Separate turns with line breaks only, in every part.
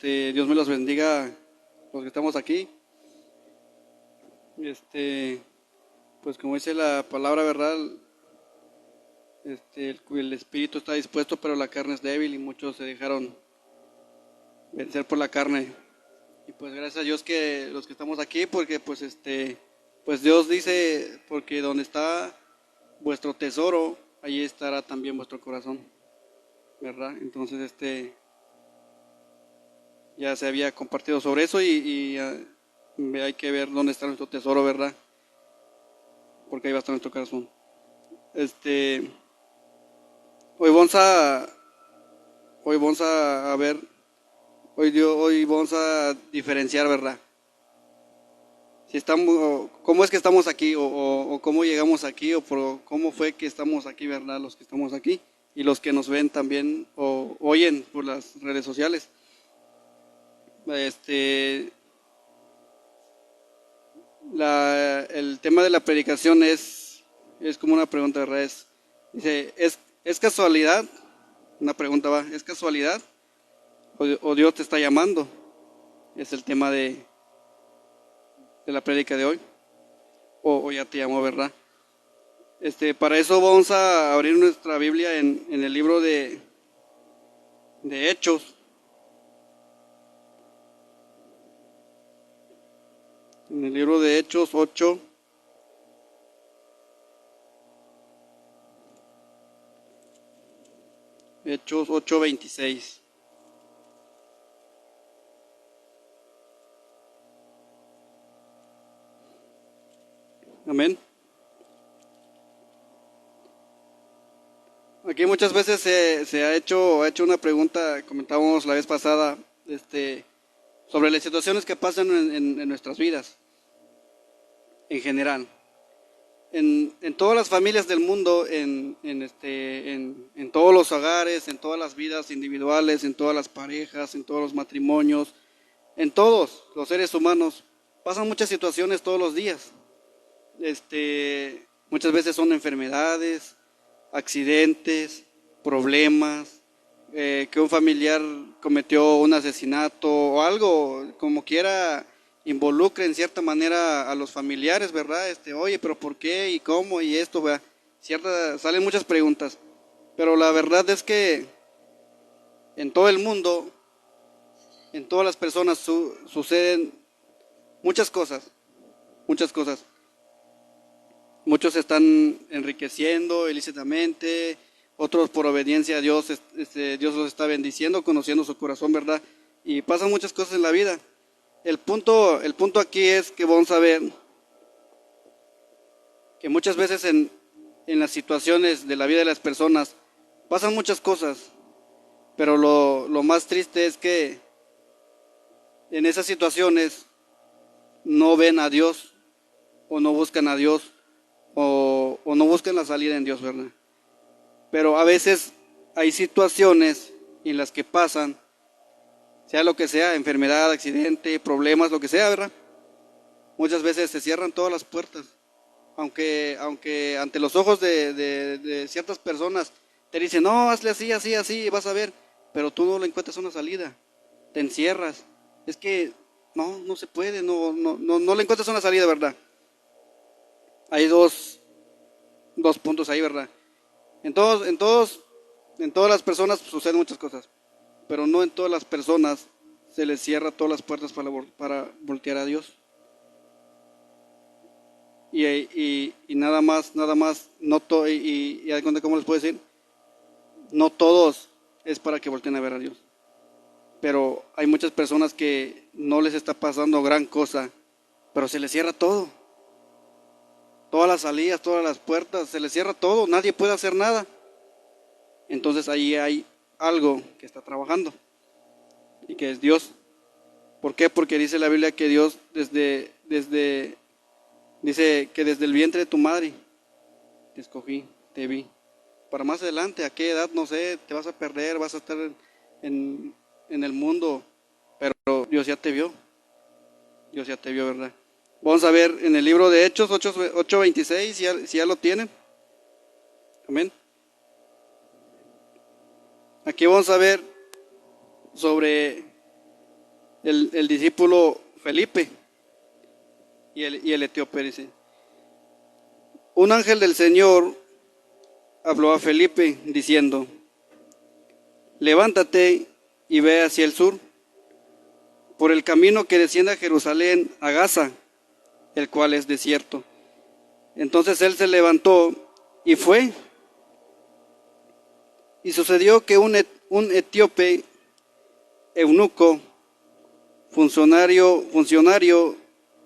Dios me los bendiga los que estamos aquí. Pues como dice la palabra, ¿verdad? El espíritu está dispuesto, pero la carne es débil y muchos se dejaron vencer por la carne. Y pues gracias a Dios que los que estamos aquí, porque pues Dios dice, porque donde está vuestro tesoro, allí estará también vuestro corazón, ¿verdad? Entonces, ya se había compartido sobre eso y hay que ver dónde está nuestro tesoro, ¿verdad? Porque ahí va a estar nuestro corazón. Este, hoy vamos a, hoy vamos a ver, hoy vamos a diferenciar, ¿verdad? Si estamos, cómo es que estamos aquí o cómo llegamos aquí cómo fue que estamos aquí, ¿verdad? Los que estamos aquí y los que nos ven también o oyen por las redes sociales. Este, el tema de la predicación es como una pregunta, ¿verdad? Dice, ¿es casualidad? Una pregunta va, ¿es casualidad? ¿O Dios te está llamando? Es el tema de la prédica de hoy. O ya te llamó, ¿verdad? Para eso vamos a abrir nuestra Biblia en el libro de Hechos. En el libro de Hechos 8. Hechos 8:26. Amén. Aquí muchas veces se ha hecho una pregunta, comentábamos la vez pasada, sobre las situaciones que pasan en nuestras vidas, en general. En todas las familias del mundo, en todos los hogares, en todas las vidas individuales, en todas las parejas, en todos los matrimonios, en todos los seres humanos, pasan muchas situaciones todos los días. Muchas veces son enfermedades, accidentes, problemas, que un familiar cometió un asesinato o algo, como quiera, involucra en cierta manera a los familiares, ¿verdad? Oye, pero ¿por qué? ¿Y cómo? ¿Y esto? ¿Verdad? Salen muchas preguntas, pero la verdad es que en todo el mundo, en todas las personas suceden muchas cosas, muchas cosas. Muchos se están enriqueciendo ilícitamente, otros por obediencia a Dios, Dios los está bendiciendo, conociendo su corazón, ¿verdad? Y pasan muchas cosas en la vida. El punto aquí es que vamos a ver que muchas veces en las situaciones de la vida de las personas pasan muchas cosas, pero lo más triste es que en esas situaciones no ven a Dios o no buscan a Dios o no buscan la salida en Dios, ¿verdad? Pero a veces hay situaciones en las que pasan, sea lo que sea, enfermedad, accidente, problemas, lo que sea, ¿verdad? Muchas veces se cierran todas las puertas, aunque ante los ojos de ciertas personas te dicen, no, hazle así, así, así, vas a ver, pero tú no le encuentras una salida, te encierras. Es que no se puede, no le encuentras una salida, ¿verdad? Hay dos puntos ahí, ¿verdad? En todas las personas suceden muchas cosas, pero no en todas las personas se les cierra todas las puertas para voltear a Dios. Y nada más, ¿cómo les puedo decir? No todos es para que volteen a ver a Dios. Pero hay muchas personas que no les está pasando gran cosa, pero se les cierra todo. Todas las salidas, todas las puertas, se les cierra todo, nadie puede hacer nada. Entonces ahí hay algo que está trabajando y que es Dios. ¿Por qué? Porque dice la Biblia que Dios dice que desde el vientre de tu madre te escogí, te vi. Para más adelante, a qué edad, no sé, te vas a perder, vas a estar en el mundo, pero Dios ya te vio. Dios ya te vio, ¿verdad? Vamos a ver en el libro de Hechos 8:26, si ya lo tienen. Amén. Aquí vamos a ver sobre el discípulo Felipe y el etíope, dice. Un ángel del Señor habló a Felipe diciendo: levántate y ve hacia el sur, por el camino que desciende a Jerusalén, a Gaza, el cual es desierto. Entonces él se levantó y fue. Y sucedió que un etíope, eunuco, funcionario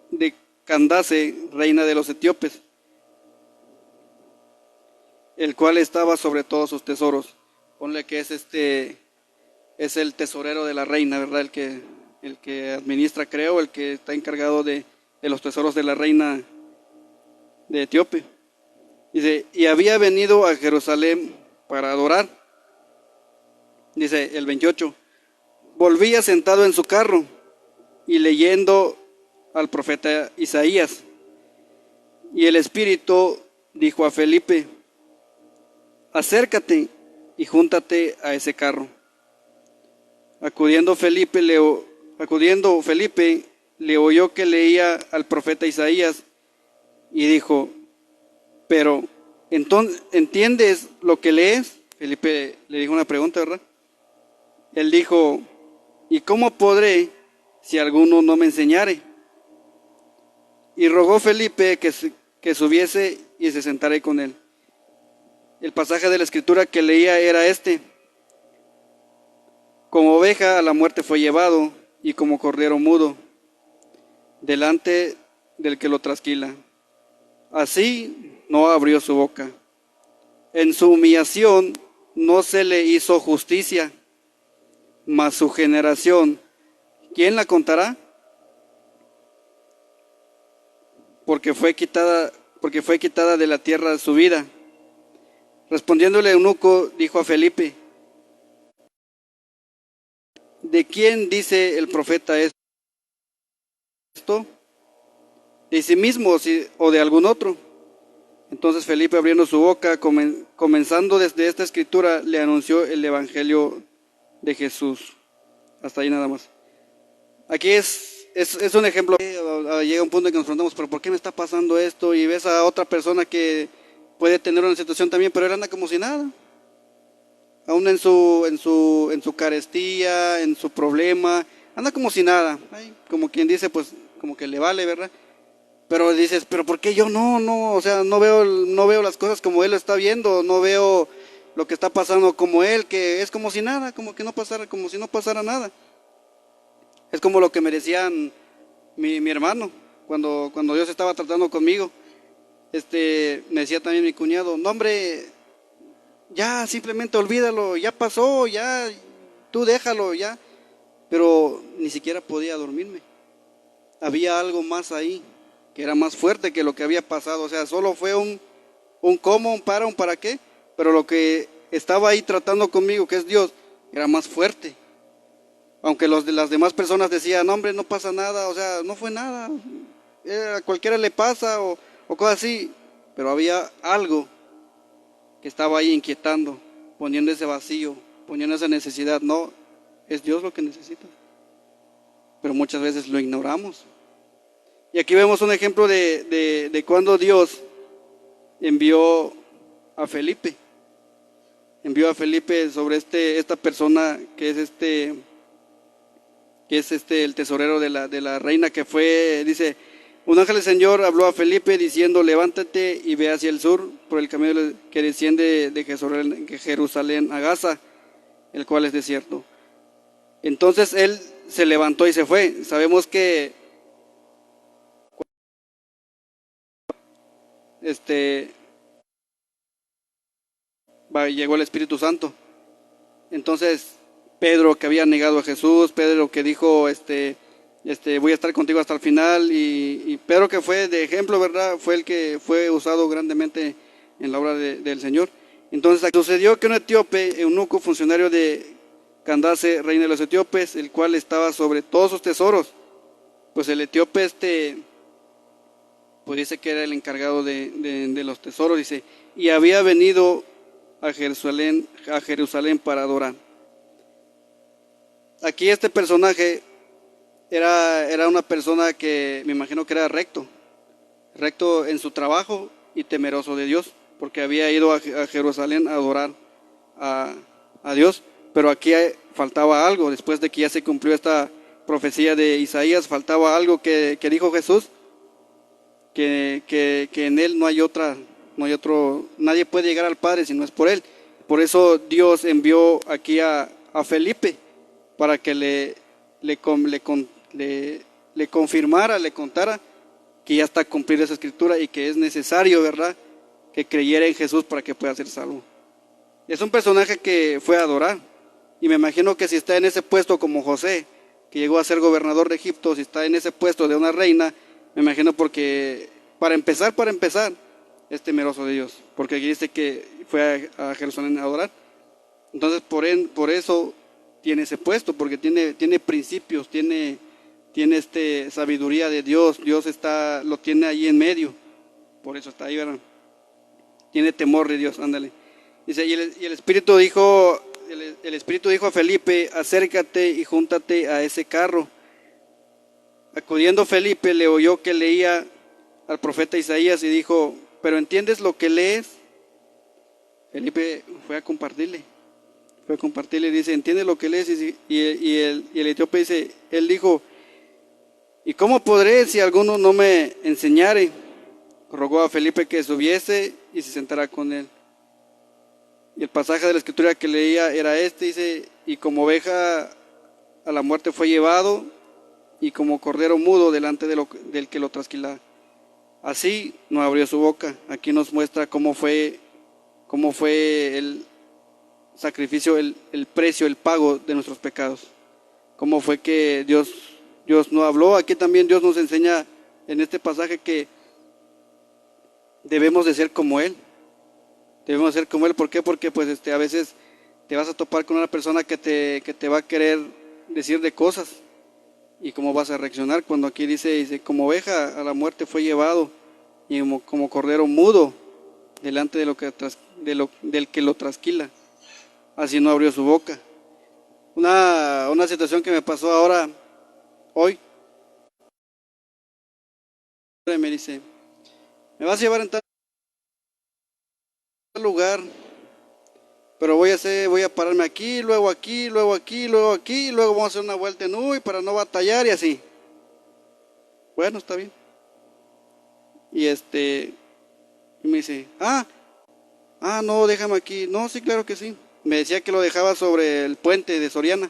de Candace, reina de los etíopes, el cual estaba sobre todos sus tesoros. Ponle que es el tesorero de la reina, ¿verdad? El que administra, creo, el que está encargado de los tesoros de la reina de Etíope. Dice, y había venido a Jerusalén para adorar. Dice el 28, volvía sentado en su carro y leyendo al profeta Isaías. Y el Espíritu dijo a Felipe: acércate y júntate a ese carro. Acudiendo Felipe, le oyó que leía al profeta Isaías y dijo: pero, entonces, ¿entiendes lo que lees? Felipe le dijo una pregunta, ¿verdad? Él dijo: ¿y cómo podré si alguno no me enseñare? Y rogó Felipe que subiese y se sentara con él. El pasaje de la escritura que leía era este: como oveja a la muerte fue llevado, y como cordero mudo delante del que lo trasquila, así no abrió su boca. En su humillación no se le hizo justicia, mas su generación, ¿quién la contará? Porque fue quitada de la tierra su vida. Respondiéndole el eunuco, dijo a Felipe: ¿de quién dice el profeta esto? ¿De sí mismo o de algún otro? Entonces Felipe, abriendo su boca, comenzando desde esta escritura, le anunció el evangelio de Jesús. Hasta ahí nada más. Aquí es un ejemplo. Llega un punto en que nos preguntamos, ¿pero por qué me está pasando esto? Y ves a otra persona que puede tener una situación también, pero él anda como si nada. Aún en su carestía, en su problema, anda como si nada. Como quien dice, pues como que le vale, ¿verdad? Pero dices, ¿pero por qué yo no? O sea, no veo las cosas como él lo está viendo, no veo lo que está pasando como él, que es como si nada, como si no pasara nada. Es como lo que me decían mi hermano cuando Dios estaba tratando conmigo. Me decía también mi cuñado: no, hombre, ya simplemente olvídalo, ya pasó, ya tú déjalo, ya. Pero ni siquiera podía dormirme. Había algo más ahí que era más fuerte que lo que había pasado. O sea, solo fue un cómo, un para qué, pero lo que estaba ahí tratando conmigo, que es Dios, era más fuerte. Aunque las demás personas decían: no, hombre, no pasa nada, o sea, no fue nada, a cualquiera le pasa o cosas así, pero había algo que estaba ahí inquietando, poniendo ese vacío, poniendo esa necesidad. No, es Dios lo que necesita, pero muchas veces lo ignoramos. Y aquí vemos un ejemplo de cuando Dios envió a Felipe sobre esta persona que es el tesorero de la reina, que fue, dice: un ángel del Señor habló a Felipe diciendo: levántate y ve hacia el sur, por el camino que desciende de Jerusalén a Gaza, el cual es desierto. Entonces él se levantó y se fue. Sabemos que llegó el Espíritu Santo. Entonces Pedro, que había negado a Jesús, Pedro que dijo, voy a estar contigo hasta el final, y Pedro, que fue de ejemplo, ¿verdad? Fue el que fue usado grandemente en la obra del Señor. Entonces sucedió que un etíope, eunuco, funcionario de Candace, reina de los etíopes, el cual estaba sobre todos sus tesoros, pues el etíope pues dice que era el encargado de los tesoros, dice, y había venido a Jerusalén para adorar. Aquí este personaje era una persona que me imagino que era recto en su trabajo y temeroso de Dios, porque había ido a Jerusalén a adorar a, a Dios, pero aquí faltaba algo, después de que ya se cumplió esta profecía de Isaías, faltaba algo que dijo Jesús, que en Él no hay otro, nadie puede llegar al Padre si no es por Él. Por eso Dios envió aquí a Felipe para que le confirmara, le contara que ya está cumplida esa escritura y que es necesario, ¿verdad?, que creyera en Jesús para que pueda ser salvo. Es un personaje que fue a adorar, y me imagino que si está en ese puesto como José, que llegó a ser gobernador de Egipto, si está en ese puesto de una reina, me imagino porque para empezar, es temeroso de Dios, porque aquí dice que fue a Jerusalén a adorar. Entonces por eso tiene ese puesto, porque tiene principios, tiene sabiduría de Dios, Dios lo tiene ahí en medio, por eso está ahí, ¿verdad? Tiene temor de Dios, ándale. Dice, y el Espíritu dijo, el Espíritu dijo a Felipe, acércate y júntate a ese carro. Acudiendo Felipe, le oyó que leía al profeta Isaías y dijo, ¿pero entiendes lo que lees? Felipe fue a compartirle y dice, ¿entiendes lo que lees? Y el etíope dice, él dijo, ¿y cómo podré si alguno no me enseñare? Rogó a Felipe que subiese y se sentara con él. Y el pasaje de la escritura que leía era dice, y como oveja a la muerte fue llevado, y como cordero mudo delante del que lo trasquilaba. Así no abrió su boca. Aquí nos muestra cómo fue el sacrificio, el precio, el pago de nuestros pecados. Cómo fue que Dios no habló. Aquí también Dios nos enseña en este pasaje que debemos de ser como Él. Debemos ser como Él. ¿Por qué? Porque pues a veces te vas a topar con una persona que te va a querer decir de cosas. ¿Y cómo vas a reaccionar? Cuando aquí dice, como oveja a la muerte fue llevado, y como cordero mudo delante del que lo trasquila. Así no abrió su boca. Una situación que me pasó hoy, me dice, me vas a llevar en tal lugar, pero voy a pararme aquí, luego aquí, luego aquí, luego aquí, luego vamos a hacer una vuelta en U para no batallar y así. Bueno, está bien. Y me dice, no, déjame aquí. No, sí, claro que sí. Me decía que lo dejaba sobre el puente de Soriana.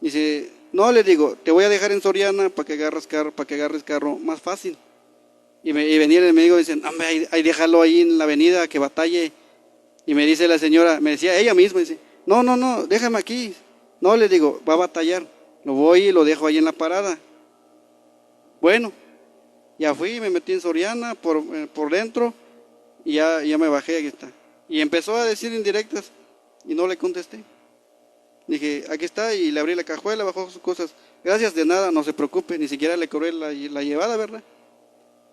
Dice, no, le digo, te voy a dejar en Soriana para que agarres carro más fácil. Y venía el enemigo y dice, hombre, ahí déjalo ahí en la avenida que batalle. Y me dice la señora, me decía ella misma, dice, no, déjame aquí. No, le digo, va a batallar. Lo voy y lo dejo ahí en la parada. Bueno, ya fui, me metí en Soriana por dentro y ya me bajé, aquí está. Y empezó a decir indirectas y no le contesté. Dije, aquí está, y le abrí la cajuela, bajó sus cosas. Gracias, de nada, no se preocupe, ni siquiera le cobré la llevada, ¿verdad?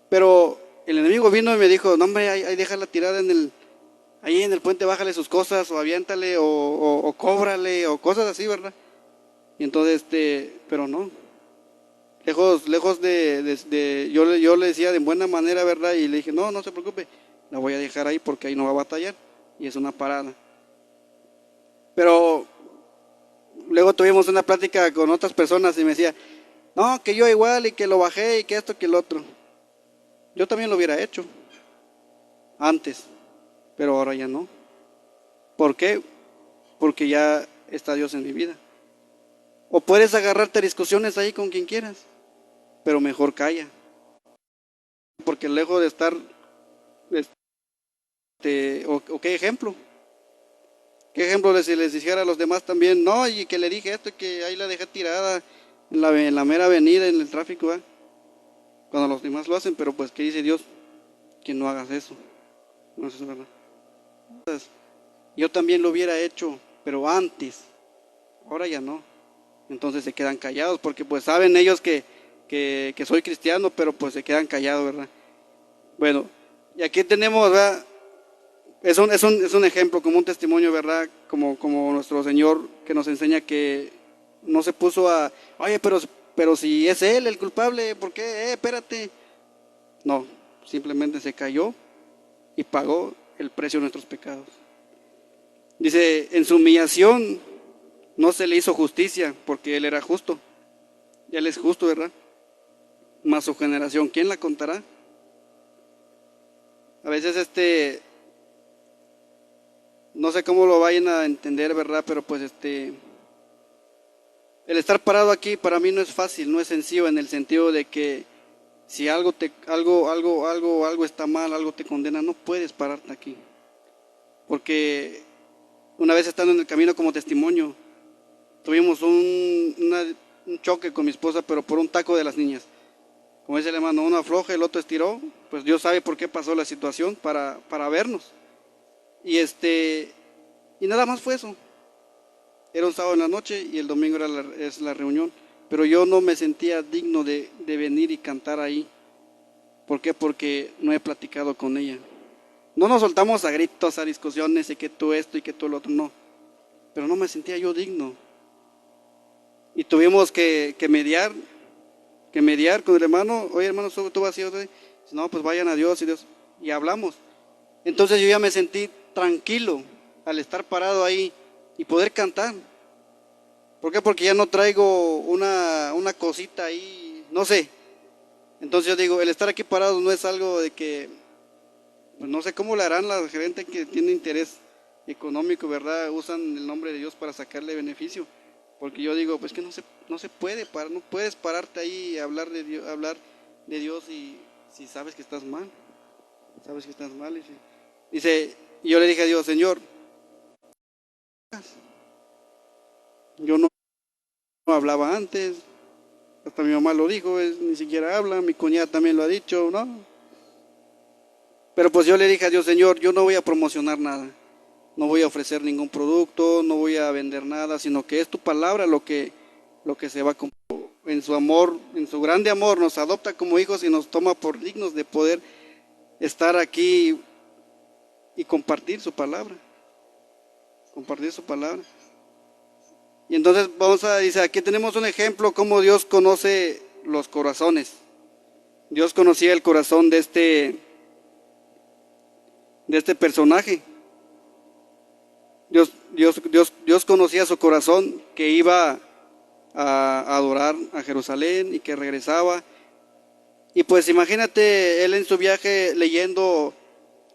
Pero el enemigo vino y me dijo, no, hombre, ahí déjala tirada ahí en el puente, bájale sus cosas, o aviéntale, o cóbrale, o cosas así, ¿verdad? Y entonces, pero no. Lejos yo le decía de buena manera, ¿verdad? Y le dije, no se preocupe, la voy a dejar ahí porque ahí no va a batallar, y es una parada. Pero luego tuvimos una plática con otras personas y me decía, no, que yo igual, y que lo bajé, y que esto, que el otro. Yo también lo hubiera hecho antes, pero ahora ya no. ¿Por qué? Porque ya está Dios en mi vida. O puedes agarrarte a discusiones ahí con quien quieras, pero mejor calla. Porque lejos de estar, o qué ejemplo. ¿Qué ejemplo les dijera a los demás también? No, y que le dije esto, que ahí la dejé tirada en la mera avenida, en el tráfico, ¿eh? Cuando los demás lo hacen, pero pues, ¿qué dice Dios? Que no hagas eso. No, eso es verdad. Entonces, yo también lo hubiera hecho, pero antes. Ahora ya no. Entonces se quedan callados, porque pues saben ellos que soy cristiano, pero pues se quedan callados, ¿verdad? Bueno, y aquí tenemos, ¿verdad? Es un ejemplo, como un testimonio, ¿verdad? Como nuestro Señor, que nos enseña que no se puso oye, pero pero si es él el culpable, ¿por qué? Espérate. No, simplemente se cayó y pagó el precio de nuestros pecados. Dice, en su humillación no se le hizo justicia porque él era justo. Él es justo, ¿verdad? Mas su generación, ¿quién la contará? A veces no sé cómo lo vayan a entender, ¿verdad? Pero pues el estar parado aquí para mí no es fácil, no es sencillo en el sentido de que si algo está mal, algo te condena, no puedes pararte aquí. Porque una vez estando en el camino como testimonio, tuvimos un choque con mi esposa, pero por un taco de las niñas. Como dice el hermano, uno afloja, el otro estiró, pues Dios sabe por qué pasó la situación para vernos. Y y nada más fue eso. Era un sábado en la noche y el domingo es la reunión. Pero yo no me sentía digno de venir y cantar ahí. ¿Por qué? Porque no he platicado con ella. No nos soltamos a gritos, a discusiones, y que tú esto y que tú lo otro, no. Pero no me sentía yo digno. Y tuvimos que mediar con el hermano. Oye, hermano, tú vas a ir. No, pues vayan a Dios y Dios. Y hablamos. Entonces yo ya me sentí tranquilo al estar parado ahí y poder cantar. ¿Por qué? Porque ya no traigo una cosita ahí, no sé. Entonces yo digo, el estar aquí parado no es algo de que, pues no sé cómo le harán la gente que tiene interés económico, ¿verdad? Usan el nombre de Dios para sacarle beneficio. Porque yo digo, pues que no se puede parar, no puedes pararte ahí y hablar de Dios y si sabes que estás mal. Sabes que estás mal. Dice, y yo le dije a Dios, Señor, yo no hablaba antes, hasta mi mamá lo dijo, ni siquiera habla, mi cuñada también lo ha dicho, ¿no? Pero pues yo le dije a Dios, Señor, yo no voy a promocionar nada, no voy a ofrecer ningún producto, no voy a vender nada, sino que es tu palabra lo que se va a cumplir. En su amor, en su grande amor, nos adopta como hijos y nos toma por dignos de poder estar aquí y compartir su palabra. Compartir su palabra. Y entonces dice, aquí tenemos un ejemplo cómo Dios conoce los corazones. Dios conocía el corazón de este personaje. Dios conocía su corazón, que iba a adorar a Jerusalén y que regresaba. Y pues imagínate él en su viaje leyendo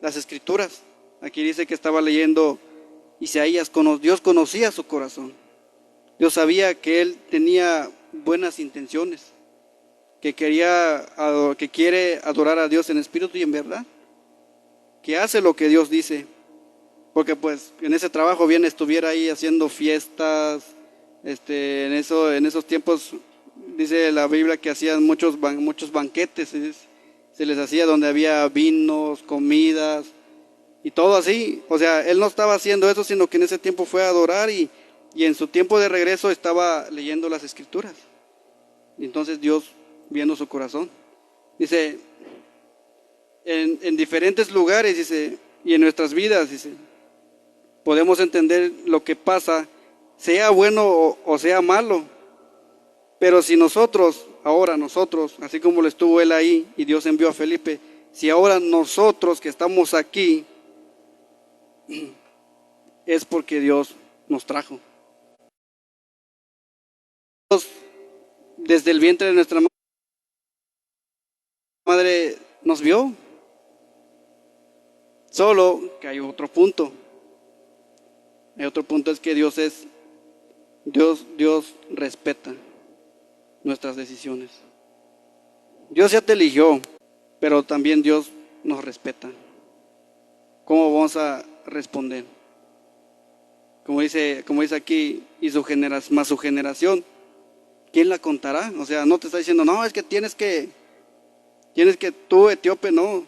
las escrituras. Aquí dice que estaba leyendo Isaías. Dios conocía su corazón. Dios sabía que él tenía buenas intenciones, que quiere adorar a Dios en espíritu y en verdad, que hace lo que Dios dice. Porque pues en ese trabajo bien estuviera ahí haciendo fiestas, en esos tiempos dice la Biblia que hacían muchos banquetes, se les hacía donde había vinos, comidas y todo así. O sea, él no estaba haciendo eso, sino que en ese tiempo fue a adorar y en su tiempo de regreso estaba leyendo las escrituras. Y entonces Dios, viendo su corazón, dice, en diferentes lugares, dice, y en nuestras vidas, dice, podemos entender lo que pasa, sea bueno o sea malo. Pero si ahora nosotros, así como lo estuvo él ahí y Dios envió a Felipe, si ahora nosotros que estamos aquí, es porque Dios nos trajo. Dios, desde el vientre de nuestra madre nos vio. Solo que hay otro punto. El otro punto es que Dios respeta nuestras decisiones. Dios ya te eligió, pero también Dios nos respeta. ¿Cómo vamos a responder? Como dice aquí, más su generación, ¿quién la contará? O sea, no te está diciendo, no, es que tienes que tú, etíope, no,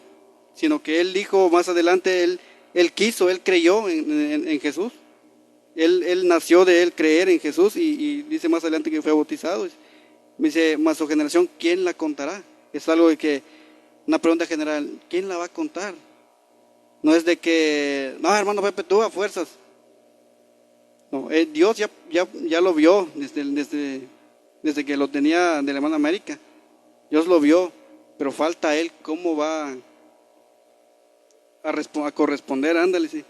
sino que él dijo más adelante, él quiso, él creyó en Jesús. Él nació de él creer en Jesús y dice más adelante que fue bautizado. Me dice, más su generación, ¿quién la contará? Es algo una pregunta general, ¿quién la va a contar? No es de que, no, hermano Pepe, tú a fuerzas. No, Dios ya lo vio desde desde que lo tenía de la hermana América. Dios lo vio, pero falta a él cómo va a corresponder, ándale, sí.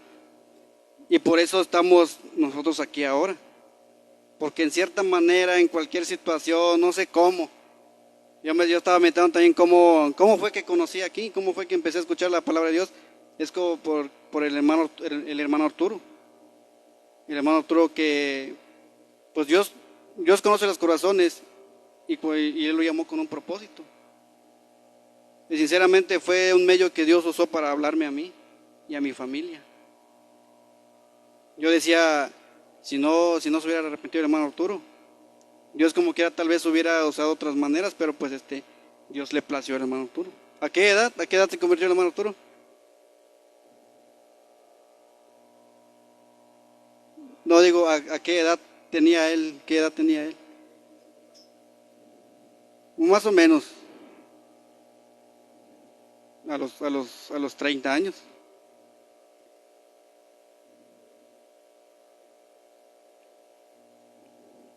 Y por eso estamos nosotros aquí ahora. Porque en cierta manera, en cualquier situación, no sé cómo, yo estaba meditando también cómo fue que conocí aquí, cómo fue que empecé a escuchar la palabra de Dios. Es como por el hermano Arturo. El hermano Arturo que, pues Dios conoce los corazones y él lo llamó con un propósito. Y sinceramente fue un medio que Dios usó para hablarme a mí y a mi familia. Yo decía, si no se hubiera arrepentido el hermano Arturo, Dios como quiera tal vez hubiera usado otras maneras, pero pues Dios le plació al hermano Arturo. ¿A qué edad? ¿A qué edad se convirtió el hermano Arturo? No digo a qué edad tenía él, qué edad tenía él. Más o menos a los 30 años.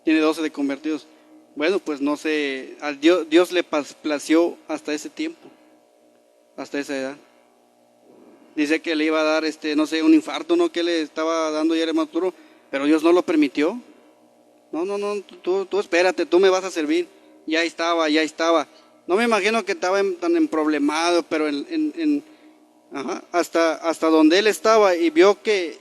Tiene 12 de convertidos. Bueno, pues no sé, a Dios le plació hasta ese tiempo, hasta esa edad. Dice que le iba a dar, no sé, un infarto, ¿no? Que le estaba dando ya el hermano Arturo, pero Dios no lo permitió. No, no, no, tú espérate, tú me vas a servir. Ya estaba, ya estaba. No me imagino que estaba tan emproblemado, pero ajá, hasta donde él estaba y vio que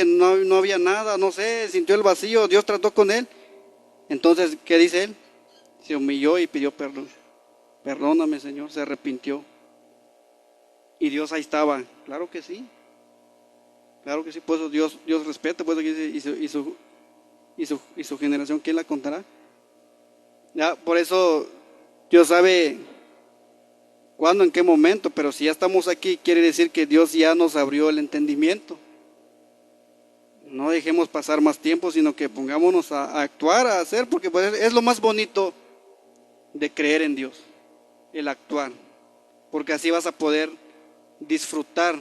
no había nada, no sé, sintió el vacío, Dios trató con él. Entonces, ¿qué dice él? Se humilló y pidió perdón. Perdóname, Señor, se arrepintió. Y Dios ahí estaba. Claro que sí, pues Dios respeta, pues aquí dice, y su generación, ¿quién la contará? Ya, por eso Dios sabe cuándo, en qué momento, pero si ya estamos aquí, quiere decir que Dios ya nos abrió el entendimiento. No dejemos pasar más tiempo, sino que pongámonos a actuar, a hacer, porque pues es lo más bonito de creer en Dios, el actuar, porque así vas a poder disfrutar,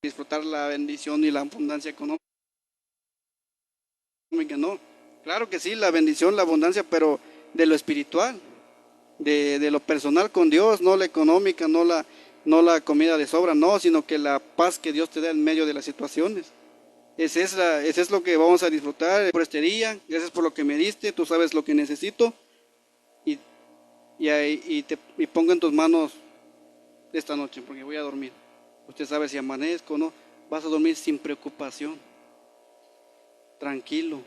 disfrutar la bendición y la abundancia económica, ¿no? Claro que sí, la bendición, la abundancia, pero de lo espiritual, de lo personal con Dios, no la económica, no la comida de sobra, no, sino que la paz que Dios te da en medio de las situaciones. Ese es lo que vamos a disfrutar por este día. Gracias por lo que me diste, tú sabes lo que necesito y, y pongo en tus manos esta noche porque voy a dormir. Usted sabe si amanezco o no, vas a dormir sin preocupación, tranquilo.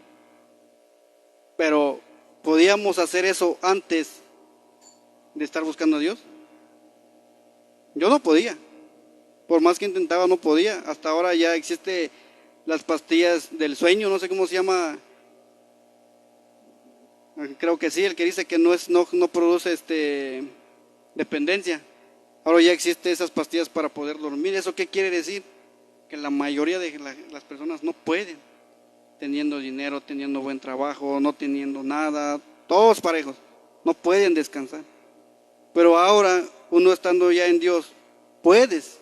Pero ¿podíamos hacer eso antes de estar buscando a Dios? Yo no podía. Por más que intentaba, no podía. Hasta ahora ya existe las pastillas del sueño, no sé cómo se llama. Creo que sí, el que dice que no produce dependencia. Ahora ya existe esas pastillas para poder dormir. ¿Eso qué quiere decir? Que la mayoría de las personas no pueden, teniendo dinero, teniendo buen trabajo, no teniendo nada, todos parejos, no pueden descansar. Pero ahora, uno estando ya en Dios, puedes.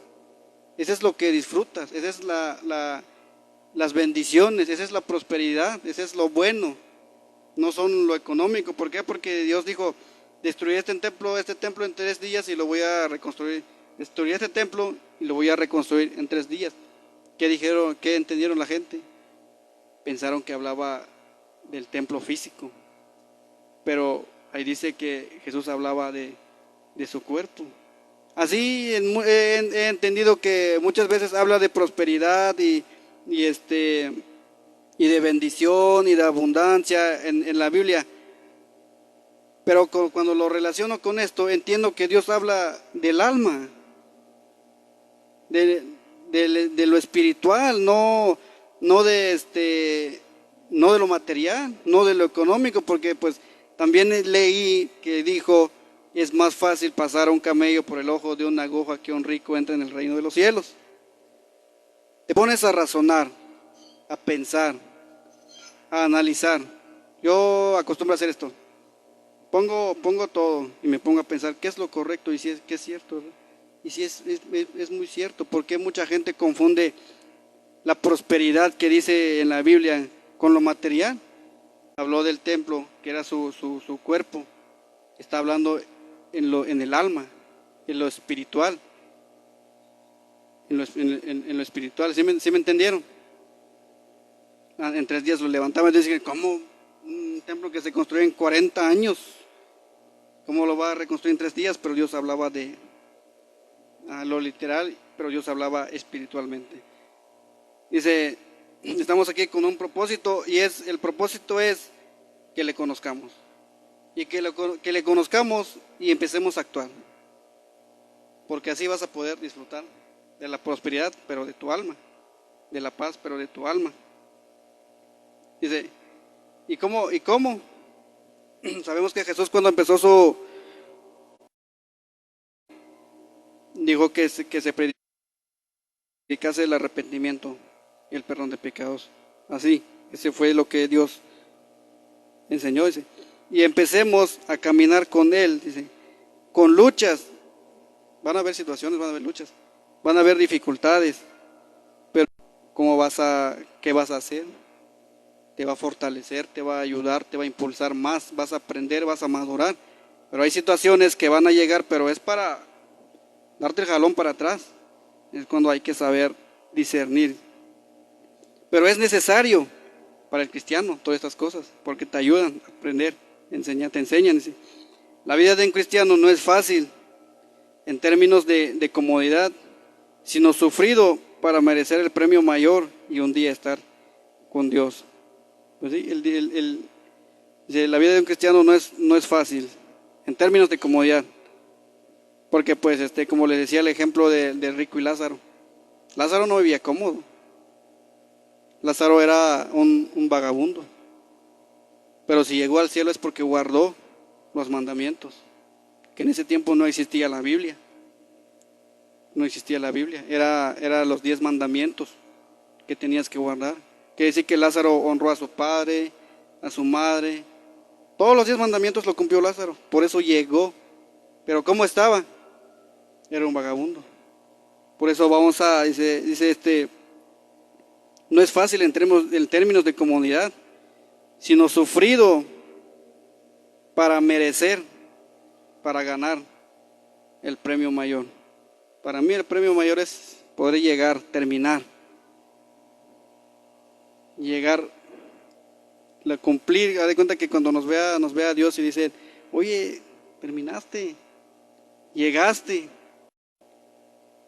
Eso es lo que disfrutas, esa es las bendiciones, esa es la prosperidad, ese es lo bueno. No son lo económico. ¿Por qué? Porque Dios dijo, destruiré este templo en 3 días y lo voy a reconstruir. Destruiré este templo y lo voy a reconstruir en 3 días. ¿Qué dijeron? ¿Qué entendieron la gente? Pensaron que hablaba del templo físico. Pero ahí dice que Jesús hablaba de su cuerpo. Así he entendido que muchas veces habla de prosperidad y de bendición y de abundancia en la Biblia. Pero cuando lo relaciono con esto, entiendo que Dios habla del alma, de lo espiritual, no de lo material, no de lo económico, porque pues también leí que dijo, es más fácil pasar a un camello por el ojo de una aguja que un rico entre en el reino de los cielos. Te pones a razonar, a pensar, a analizar. Yo acostumbro a hacer esto. Pongo todo y me pongo a pensar qué es lo correcto y si es que es cierto, ¿verdad? Y si es muy cierto, porque mucha gente confunde la prosperidad que dice en la Biblia con lo material. Habló del templo, que era su cuerpo. Está hablando en el alma, en lo espiritual. En lo espiritual, ¿sí me entendieron? En 3 días lo levantaban y decían, ¿cómo un templo que se construyó en 40 años? ¿Cómo lo va a reconstruir en 3 días? Pero Dios hablaba de lo literal, pero Dios hablaba espiritualmente. Dice, estamos aquí con un propósito y el propósito es que le conozcamos. Y que le conozcamos y empecemos a actuar. Porque así vas a poder disfrutar de la prosperidad, pero de tu alma. De la paz, pero de tu alma. Dice, ¿y cómo? Sabemos que Jesús cuando empezó dijo que se predicase el arrepentimiento y el perdón de pecados. Así, ese fue lo que Dios enseñó, dice. Y empecemos a caminar con Él, dice, con luchas. Van a haber situaciones, van a haber luchas, van a haber dificultades, pero ¿qué vas a hacer? Te va a fortalecer, te va a ayudar, te va a impulsar más, vas a aprender, vas a madurar. Pero hay situaciones que van a llegar, pero es para darte el jalón para atrás. Es cuando hay que saber discernir. Pero es necesario para el cristiano todas estas cosas, porque te ayudan a aprender, te enseñan. La vida de un cristiano no es fácil en términos de comodidad, sino sufrido para merecer el premio mayor y un día estar con Dios. Pues sí, la vida de un cristiano no es fácil en términos de comodidad, porque pues como les decía el ejemplo de rico y Lázaro. Lázaro no vivía cómodo. Lázaro era un vagabundo, pero si llegó al cielo es porque guardó los mandamientos, que en ese tiempo no existía la Biblia. No existía la Biblia, era los 10 mandamientos que tenías que guardar. Quiere decir que Lázaro honró a su padre, a su madre. Todos los 10 mandamientos lo cumplió Lázaro, por eso llegó. Pero ¿cómo estaba? Era un vagabundo. Por eso dice no es fácil en términos de comodidad, sino sufrido para merecer, para ganar el premio mayor. Para mí el premio mayor es poder terminar, cumplir. Haz de cuenta que cuando nos vea Dios y dice, oye, terminaste, llegaste.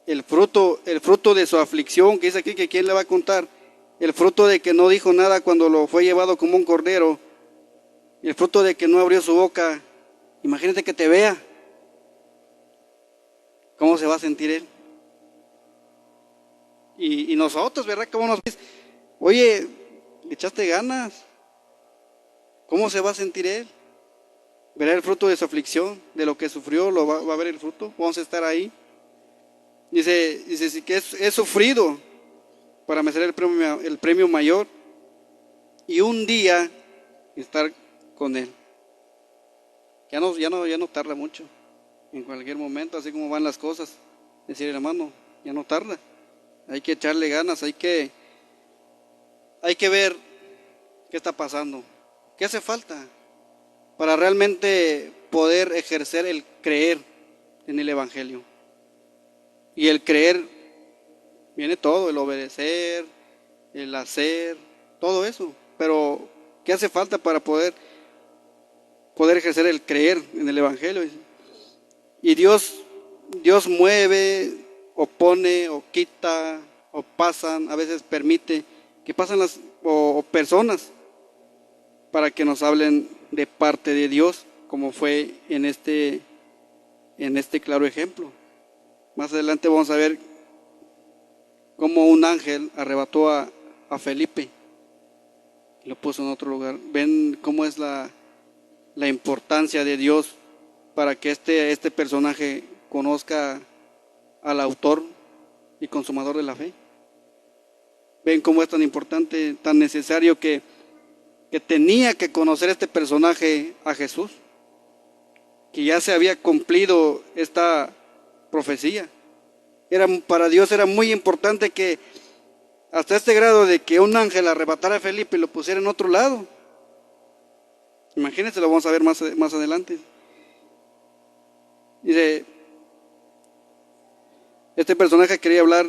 El fruto de su aflicción, que dice aquí que quién le va a contar, el fruto de que no dijo nada cuando lo fue llevado como un cordero, el fruto de que no abrió su boca. Imagínate que te vea, ¿cómo se va a sentir él? Y nosotros, ¿verdad? ¿Cómo nos ves? Oye, le echaste ganas, ¿cómo se va a sentir él? Verá el fruto de su aflicción, de lo que sufrió, va a ver el fruto, vamos a estar ahí. Dice que es sufrido para merecer el premio mayor y un día estar con él. Ya no tarda mucho. En cualquier momento, así como van las cosas, decir, hermano, ya no tarda. Hay que echarle ganas, hay que ver qué está pasando, qué hace falta para realmente poder ejercer el creer en el Evangelio. Y el creer viene todo, el obedecer, el hacer, todo eso. Pero ¿qué hace falta para poder ejercer el creer en el Evangelio? Y Dios mueve, o pone, o quita, o pasan, a veces permite que pasen o personas para que nos hablen de parte de Dios, como fue en este claro ejemplo. Más adelante vamos a ver cómo un ángel arrebató a Felipe y lo puso en otro lugar. Ven cómo es la importancia de Dios para que este personaje conozca al autor y consumador de la fe. Ven cómo es tan importante, tan necesario que tenía que conocer este personaje a Jesús, que ya se había cumplido esta profecía. Para Dios era muy importante que hasta este grado de que un ángel arrebatara a Felipe y lo pusiera en otro lado. Imagínense, lo vamos a ver más adelante. Dice, este personaje quería hablar,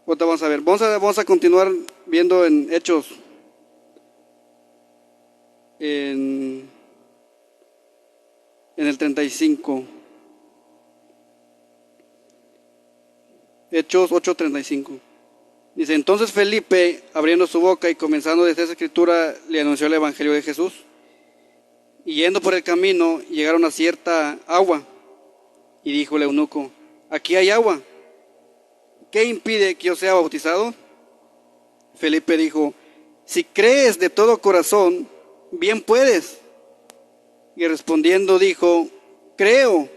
ahorita vamos a ver, vamos a continuar viendo en Hechos, en el 35. Hechos 8:35. Dice, entonces Felipe, abriendo su boca y comenzando desde esa escritura, le anunció el evangelio de Jesús. Y yendo por el camino, llegaron a cierta agua. Y dijo el eunuco, aquí hay agua. ¿Qué impide que yo sea bautizado? Felipe dijo, si crees de todo corazón, bien puedes. Y respondiendo dijo, creo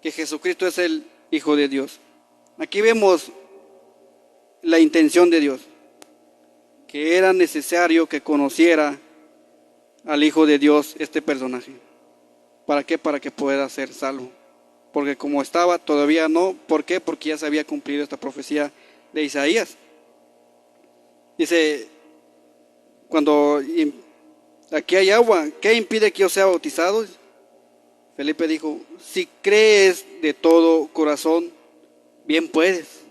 que Jesucristo es el Hijo de Dios. Aquí vemos la intención de Dios, que era necesario que conociera al Hijo de Dios este personaje. ¿Para qué? Para que pueda ser salvo. Porque como estaba, todavía no. ¿Por qué? Porque ya se había cumplido esta profecía de Isaías. Dice, cuando aquí hay agua, ¿qué impide que yo sea bautizado? Felipe dijo, si crees de todo corazón, bien puedes.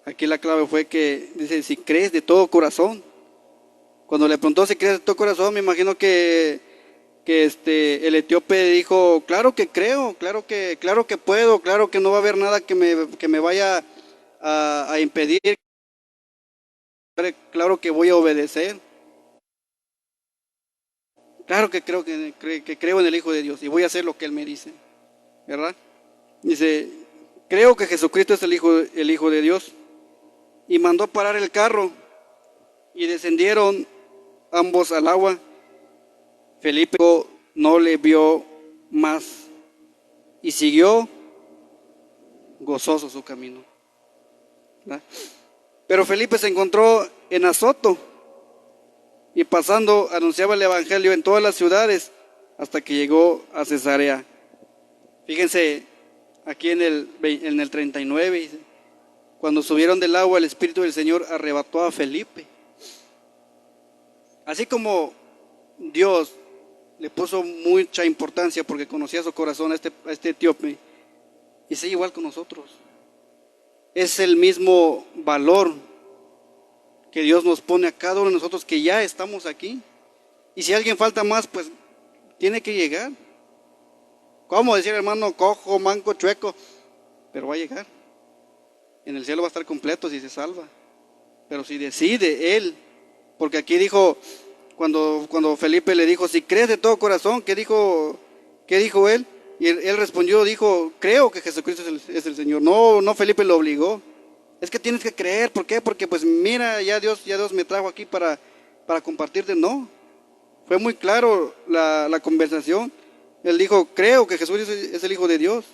Aquí la clave fue que dice, si crees de todo corazón. Cuando le preguntó si crees de todo corazón, me imagino que el etíope dijo, claro que creo, claro que puedo, claro que no va a haber nada que me vaya a impedir, claro que voy a obedecer, claro que creo que creo en el Hijo de Dios y voy a hacer lo que Él me dice, ¿verdad? Dice, creo que Jesucristo es el Hijo de Dios, y mandó parar el carro y descendieron ambos al agua. Felipe no le vio más y siguió gozoso su camino, ¿verdad? Pero Felipe se encontró en Azoto y pasando anunciaba el evangelio en todas las ciudades hasta que llegó a Cesarea. Fíjense aquí en el 39, dice, cuando subieron del agua el Espíritu del Señor arrebató a Felipe. Así como Dios le puso mucha importancia porque conocía su corazón a este etíope, y sigue igual con nosotros. Es el mismo valor que Dios nos pone a cada uno de nosotros que ya estamos aquí. Y si alguien falta más, pues tiene que llegar. ¿Cómo decir, hermano? Cojo, manco, chueco, pero va a llegar. En el cielo va a estar completo si se salva. Pero si decide él, porque aquí dijo, cuando Felipe le dijo, si crees de todo corazón, ¿qué dijo él? Y él respondió, dijo, creo que Jesucristo es el Señor. No, Felipe lo obligó. Es que tienes que creer, ¿por qué? Porque pues mira, ya Dios me trajo aquí para compartirte. No, fue muy claro la conversación. Él dijo, creo que Jesús es el Hijo de Dios.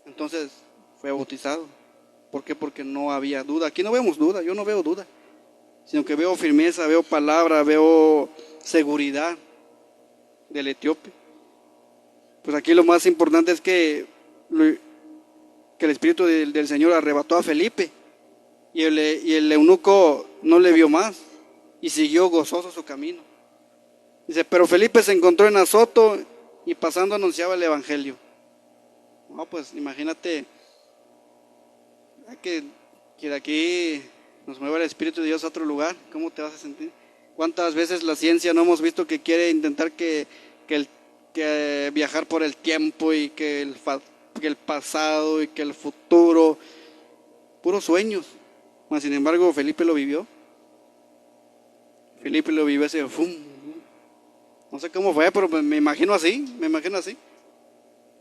Entonces fue bautizado. ¿Por qué? Porque no había duda. Aquí no vemos duda, yo no veo duda, sino que veo firmeza, veo palabra, veo seguridad del etíope. Pues aquí lo más importante es que el Espíritu del Señor arrebató a Felipe y el eunuco no le vio más y siguió gozoso su camino. Dice, pero Felipe se encontró en Azoto y pasando anunciaba el evangelio. No, pues imagínate que de aquí nos mueva el Espíritu de Dios a otro lugar, ¿cómo te vas a sentir? ¿Cuántas veces la ciencia no hemos visto que quiere intentar que viajar por el tiempo y que el pasado y que el futuro, puros sueños? Mas sin embargo Felipe lo vivió. Felipe lo vivió ese ¡fum! No sé cómo fue, pero me imagino así.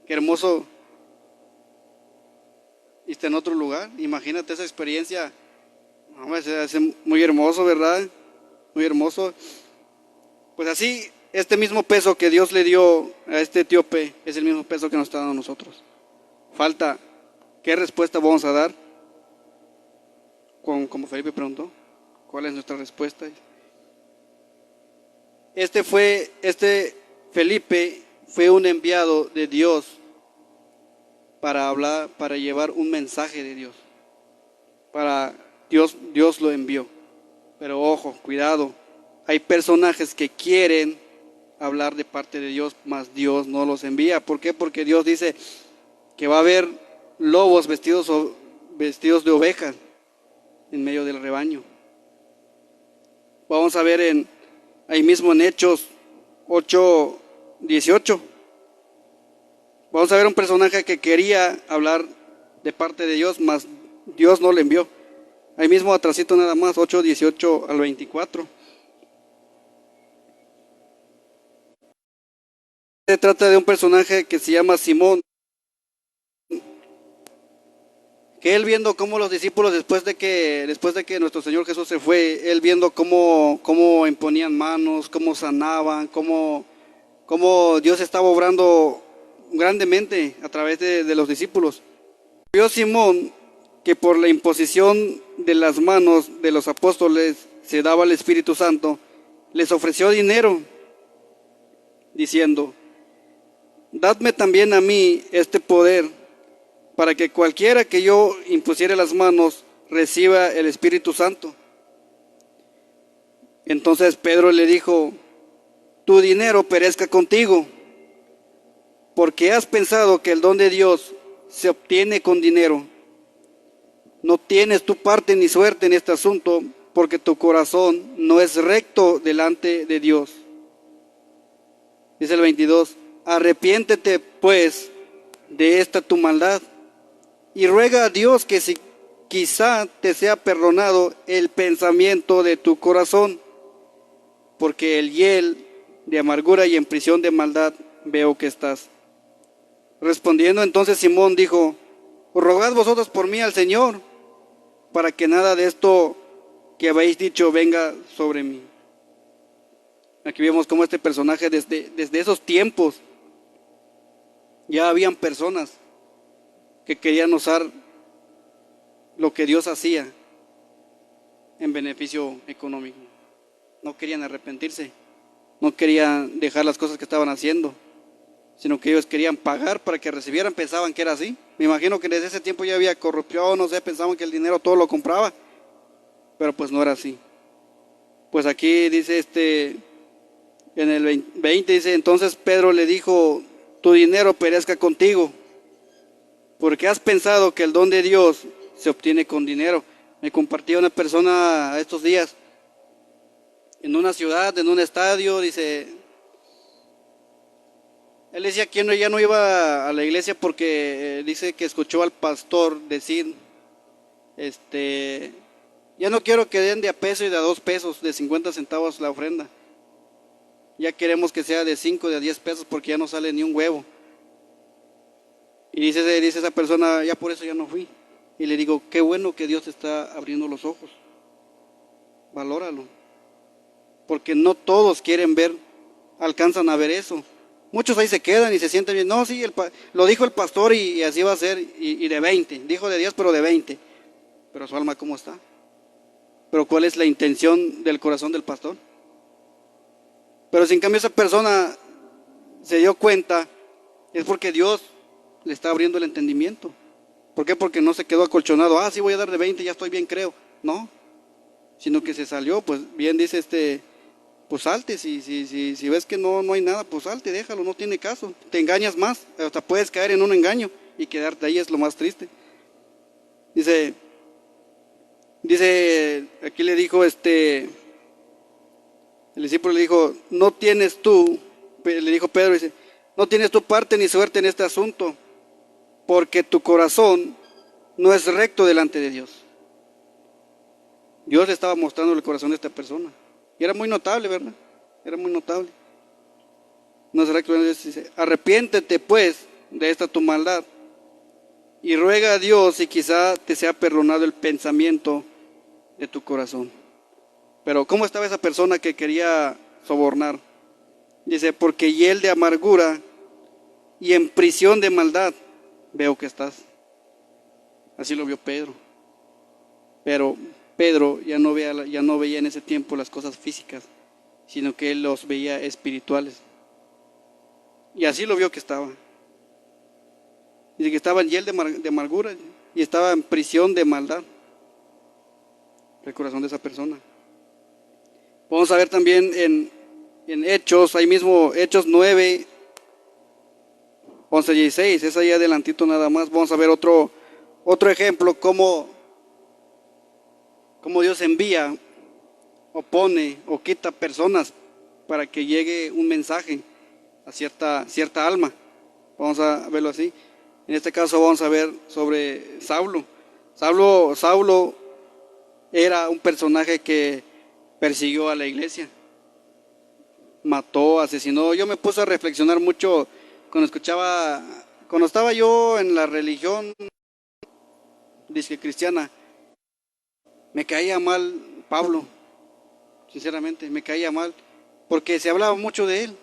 Qué hermoso. Y está en otro lugar. Imagínate esa experiencia. Es muy hermoso, ¿verdad? Muy hermoso. Pues así, este mismo peso que Dios le dio a este etíope es el mismo peso que nos está dando a nosotros. Falta, ¿qué respuesta vamos a dar? Como Felipe preguntó, ¿cuál es nuestra respuesta? Este Felipe fue un enviado de Dios para llevar un mensaje de Dios. para Dios lo envió. Pero ojo, cuidado, hay personajes que quieren hablar de parte de Dios, mas Dios no los envía. ¿Por qué? Porque Dios dice que va a haber lobos vestidos de ovejas en medio del rebaño. Vamos a ver ahí mismo en Hechos 8:18. Vamos a ver un personaje que quería hablar de parte de Dios, mas Dios no le envió. Ahí mismo atrasito nada más, 8:18 al 24. Se trata de un personaje que se llama Simón, que él viendo cómo los discípulos después de que nuestro Señor Jesús se fue, él viendo cómo imponían manos, cómo sanaban, cómo Dios estaba obrando grandemente a través de los discípulos. Vio Simón que por la imposición de las manos de los apóstoles se daba el Espíritu Santo, les ofreció dinero, diciendo: dadme también a mí este poder, para que cualquiera que yo impusiere las manos reciba el Espíritu Santo. Entonces Pedro le dijo: tu dinero perezca contigo, porque has pensado que el don de Dios se obtiene con dinero. No tienes tu parte ni suerte en este asunto, porque tu corazón no es recto delante de Dios. Dice el 22, arrepiéntete pues de esta tu maldad, y ruega a Dios que si quizá te sea perdonado el pensamiento de tu corazón, porque el hiel de amargura y en prisión de maldad veo que estás. Respondiendo entonces Simón dijo: rogad vosotros por mí al Señor, para que nada de esto que habéis dicho venga sobre mí. Aquí vemos cómo este personaje desde esos tiempos ya habían personas que querían usar lo que Dios hacía en beneficio económico. No querían arrepentirse, no querían dejar las cosas que estaban haciendo, sino que ellos querían pagar para que recibieran. Pensaban que era así. Me imagino que desde ese tiempo ya había corrupción, no sé, pensaban que el dinero todo lo compraba, pero pues no era así. Pues aquí dice en el 20 dice: entonces Pedro le dijo: tu dinero perezca contigo, porque has pensado que el don de Dios se obtiene con dinero. Me compartía una persona estos días en una ciudad, en un estadio, dice, él decía que ya no iba a la iglesia porque dice que escuchó al pastor decir, ya no quiero que den de a peso y de a 2 pesos, de 50 centavos la ofrenda. Ya queremos que sea de 5, de a 10 pesos, porque ya no sale ni un huevo. Y dice esa persona: ya por eso ya no fui. Y le digo: qué bueno que Dios te está abriendo los ojos. Valóralo. Porque no todos quieren ver, alcanzan a ver eso. Muchos ahí se quedan y se sienten bien. No, sí, lo dijo el pastor y así va a ser. Y de 20. Dijo de 10, pero de 20. Pero su alma, ¿cómo está? Pero ¿cuál es la intención del corazón del pastor? Pero si en cambio esa persona se dio cuenta, es porque Dios le está abriendo el entendimiento. ¿Por qué? Porque no se quedó acolchonado. Sí, voy a dar de 20, ya estoy bien, creo. No, sino que se salió. Pues bien dice pues salte. Si ves que no hay nada, pues salte, déjalo, no tiene caso. Te engañas más, hasta puedes caer en un engaño y quedarte ahí, es lo más triste. Dice, aquí le dijo el discípulo le dijo: no tienes tú, le dijo Pedro, dice, no tienes tu parte ni suerte en este asunto, porque tu corazón no es recto delante de Dios. Dios le estaba mostrando el corazón de esta persona. Y era muy notable, ¿verdad? Era muy notable. No es recto delante de Dios. Dice: arrepiéntete pues de esta tu maldad, y ruega a Dios si quizá te sea perdonado el pensamiento de tu corazón. Pero ¿cómo estaba esa persona que quería sobornar? Dice: porque hiel de amargura y en prisión de maldad veo que estás. Así lo vio Pedro. Pero Pedro ya no veía en ese tiempo las cosas físicas, sino que él los veía espirituales. Y así lo vio que estaba. Dice que estaba en hiel de amargura y estaba en prisión de maldad. el corazón de esa persona. Vamos a ver también en Hechos, ahí mismo, Hechos 9, 11, 16, es ahí adelantito nada más. Vamos a ver otro ejemplo, cómo Dios envía o pone o quita personas para que llegue un mensaje a cierta alma. Vamos a verlo así. En este caso vamos a ver sobre Saulo. Saulo era un personaje que persiguió a la iglesia, mató, asesinó. Yo me puse a reflexionar mucho cuando estaba yo en la religión disque cristiana. Me caía mal Pablo, sinceramente, me caía mal, porque se hablaba mucho de él.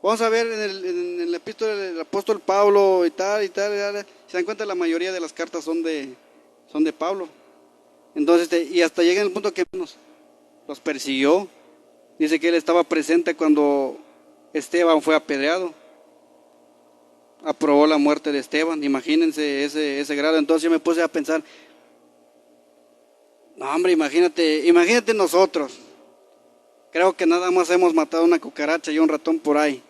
Vamos a ver en el epístola del apóstol Pablo y tal, se dan cuenta la mayoría de las cartas son de Pablo. Entonces, y hasta llega el punto que los persiguió. Dice que él estaba presente cuando Esteban fue apedreado. Aprobó la muerte de Esteban, imagínense ese grado. Entonces yo me puse a pensar, no hombre, imagínate nosotros. Creo que nada más hemos matado una cucaracha y un ratón por ahí.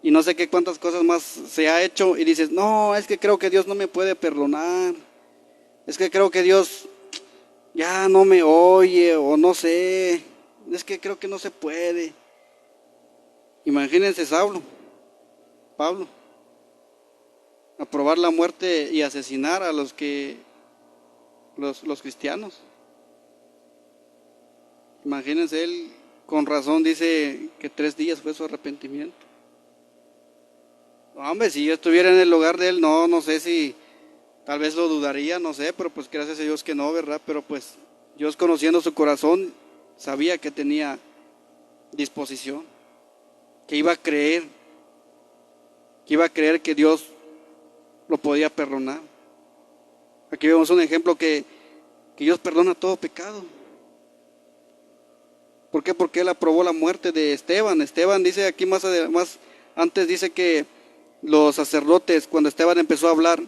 Y no sé qué cuántas cosas más se ha hecho. Y dices, no, es que creo que Dios no me puede perdonar. Es que creo que Dios ya no me oye, o no sé. Es que creo que no se puede. Imagínense Pablo, aprobar la muerte y asesinar a los cristianos. Imagínense, él con razón dice que 3 días fue su arrepentimiento. Hombre, si yo estuviera en el lugar de él, no sé si tal vez lo dudaría, no sé, pero pues gracias a Dios que no, ¿verdad? Pero pues Dios, conociendo su corazón, sabía que tenía disposición, que iba a creer que Dios lo podía perdonar. Aquí vemos un ejemplo que Dios perdona todo pecado. ¿Por qué? Porque él aprobó la muerte de Esteban. Esteban dice aquí más antes, dice que los sacerdotes, cuando Esteban empezó a hablar,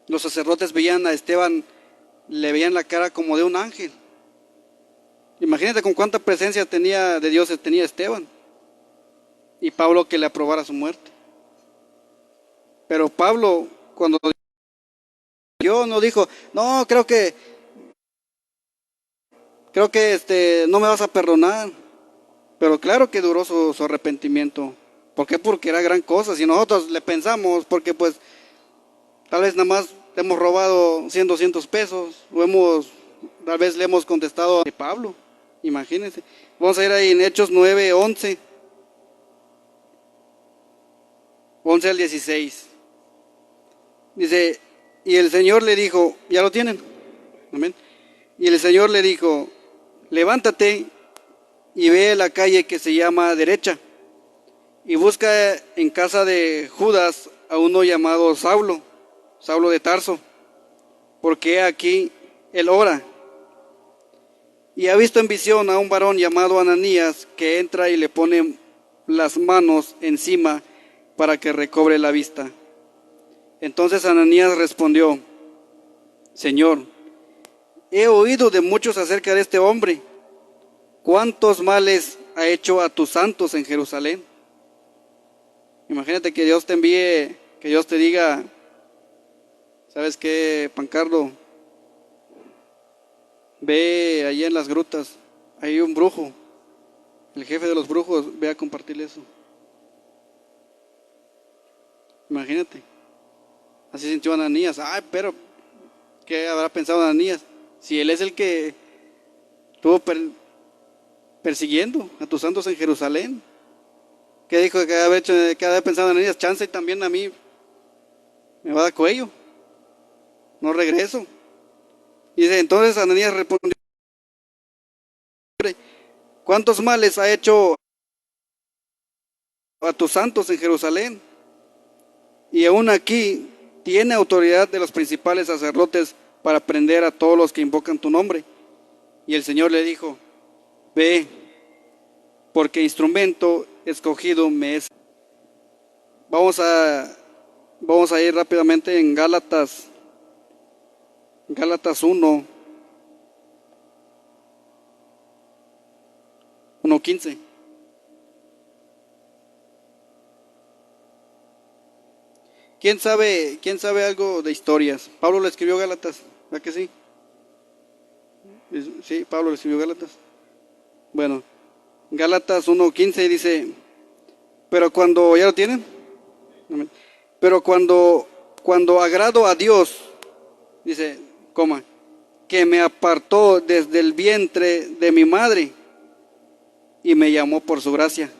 los sacerdotes veían a Esteban, le veían la cara como de un ángel. Imagínate con cuánta presencia de Dios tenía Esteban. Y Pablo que le aprobara su muerte. Pero Pablo, cuando yo no dijo, no, creo que no me vas a perdonar. Pero claro que duró su arrepentimiento. ¿Por qué? Porque era gran cosa. Si nosotros le pensamos, porque pues tal vez nada más hemos robado 100, 200 pesos, tal vez le hemos contestado a Pablo, imagínense. Vamos a ir ahí en Hechos 9, 11 al 16. Dice, y el Señor le dijo, ¿ya lo tienen? Amén. Y el Señor le dijo, levántate y ve a la calle que se llama Derecha, y busca en casa de Judas a uno llamado Saulo de Tarso, porque aquí él ora. Y ha visto en visión a un varón llamado Ananías, que entra y le pone las manos encima para que recobre la vista. Entonces Ananías respondió, Señor, he oído de muchos acerca de este hombre. ¿Cuántos males ha hecho a tus santos en Jerusalén? Imagínate que Dios te envíe, que Dios te diga, ¿sabes qué, Pancardo? Ve allí en las grutas, hay un brujo, el jefe de los brujos, ve a compartirle eso. Imagínate, así sintió Ananías. Ay, pero ¿qué habrá pensado Ananías? Si él es el que estuvo persiguiendo a tus santos en Jerusalén. ¿Qué dijo que había pensado Ananías? Chance y también a mí me va a dar cuello, no regreso. Y dice, entonces Ananías respondió, ¿cuántos males ha hecho a tus santos en Jerusalén? Y aún aquí tiene autoridad de los principales sacerdotes para prender a todos los que invocan tu nombre. Y el Señor le dijo, ve, porque instrumento escogido me es. Vamos a ir rápidamente en Gálatas 1, 1:15. ¿Quién sabe algo de historias? Pablo le escribió Gálatas, ¿verdad que sí? Sí, Pablo le escribió Gálatas. Bueno, Gálatas 1:15 dice, pero cuando, ¿ya lo tienen? Amén. Pero cuando agrado a Dios, dice, coma, que me apartó desde el vientre de mi madre y me llamó por su gracia.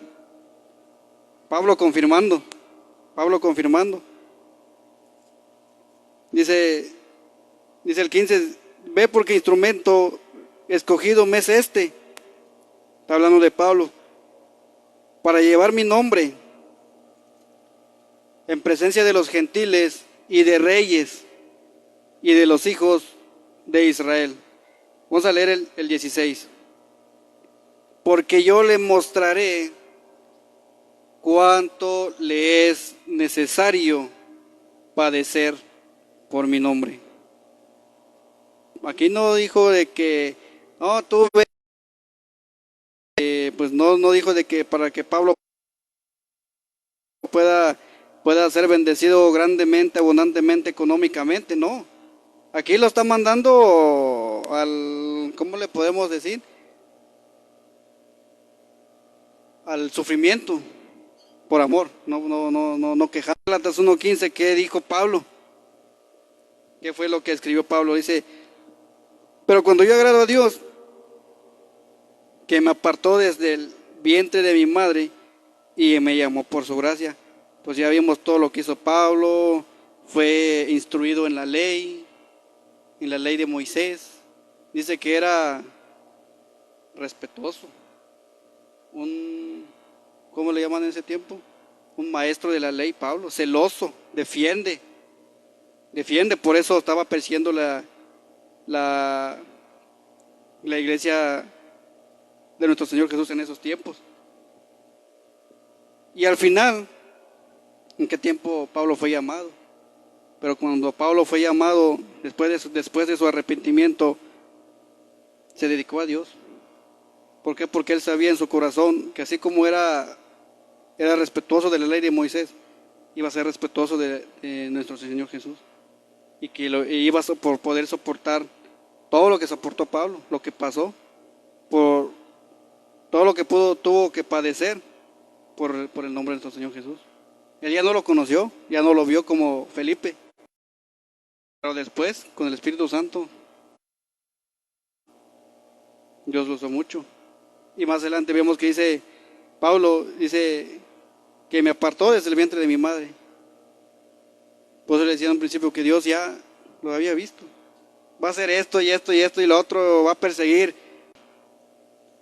Pablo confirmando, Pablo confirmando. Dice el 15, ve porque instrumento escogido me es este. Está hablando de Pablo. Para llevar mi nombre en presencia de los gentiles y de reyes y de los hijos de Israel. Vamos a leer el 16. Porque yo le mostraré cuánto le es necesario padecer por mi nombre. Aquí no dijo de que, no, tú ve, pues no dijo de que para que Pablo pueda ser bendecido grandemente, abundantemente, económicamente, no. Aquí lo está mandando al, ¿cómo le podemos decir? Al sufrimiento por amor, no quejar. Gálatas 1:15, ¿qué dijo Pablo? ¿Qué fue lo que escribió Pablo? Dice, pero cuando yo agrado a Dios, que me apartó desde el vientre de mi madre y me llamó por su gracia. Pues ya vimos todo lo que hizo Pablo, fue instruido en la ley de Moisés. Dice que era respetuoso, ¿cómo le llaman en ese tiempo? Un maestro de la ley, Pablo, celoso, defiende, por eso estaba persiguiendo la iglesia de nuestro Señor Jesús en esos tiempos. Y al final, ¿en qué tiempo Pablo fue llamado? Pero cuando Pablo fue llamado, después de su arrepentimiento, se dedicó a Dios. ¿Por qué? Porque él sabía en su corazón que así como era respetuoso de la ley de Moisés, iba a ser respetuoso de nuestro Señor Jesús. Y que iba a poder soportar todo lo que soportó Pablo, lo que pasó, por todo lo que tuvo que padecer por el nombre de nuestro Señor Jesús. Él ya no lo conoció, ya no lo vio como Felipe. Pero después, con el Espíritu Santo, Dios lo usó mucho. Y más adelante vemos que dice, Pablo dice que me apartó desde el vientre de mi madre. Por eso le decía en un principio que Dios ya lo había visto. Va a hacer esto y esto y esto y lo otro, va a perseguir.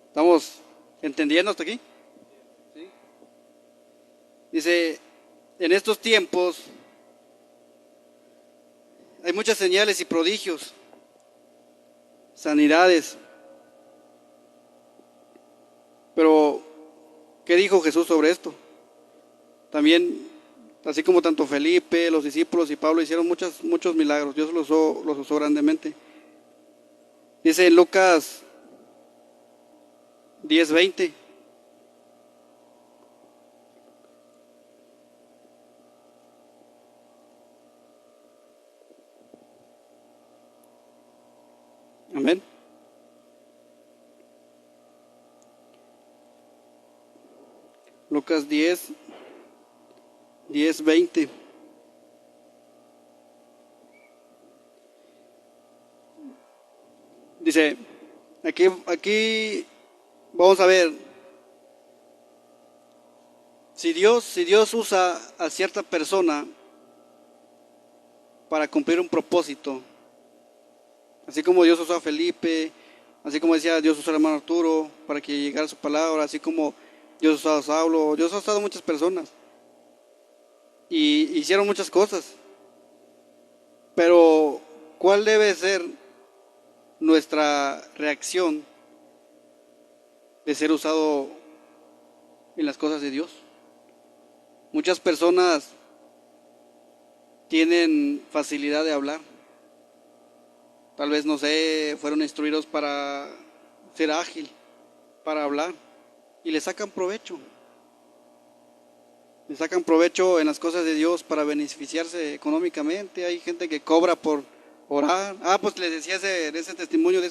¿Estamos entendiendo hasta aquí? ¿Sí? Dice, en estos tiempos hay muchas señales y prodigios, sanidades. Pero, ¿qué dijo Jesús sobre esto? También, así como tanto Felipe, los discípulos y Pablo hicieron muchos milagros, Dios los usó grandemente. Dice en Lucas 10:20. Amén. Lucas 10:20. Dice, aquí vamos a ver, si Dios usa a cierta persona para cumplir un propósito, así como Dios usó a Felipe, así como decía Dios usó al hermano Arturo para que llegara su palabra, así como Dios usó a Saulo, Dios ha usado a muchas personas y hicieron muchas cosas. Pero, ¿cuál debe ser nuestra reacción de ser usado en las cosas de Dios? Muchas personas tienen facilidad de hablar. Tal vez, no sé, fueron instruidos para ser ágil, para hablar. y le sacan provecho. Le sacan provecho en las cosas de Dios para beneficiarse económicamente. Hay gente que cobra por orar. Pues les decía ese testimonio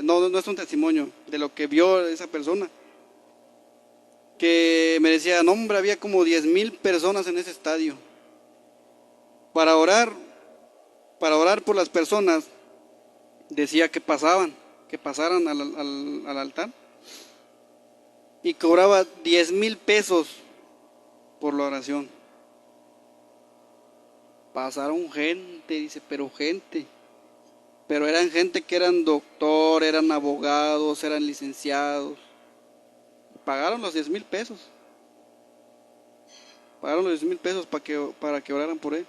no es un testimonio de lo que vio esa persona, que me decía, no hombre, había como 10,000 personas en ese estadio para orar por las personas. Decía que pasaran al altar, y cobraba 10,000 pesos por la oración. Pasaron gente, dice, pero eran gente que eran doctor, eran abogados, eran licenciados. Pagaron los 10,000 pesos. Pagaron los 10,000 pesos para que oraran por él,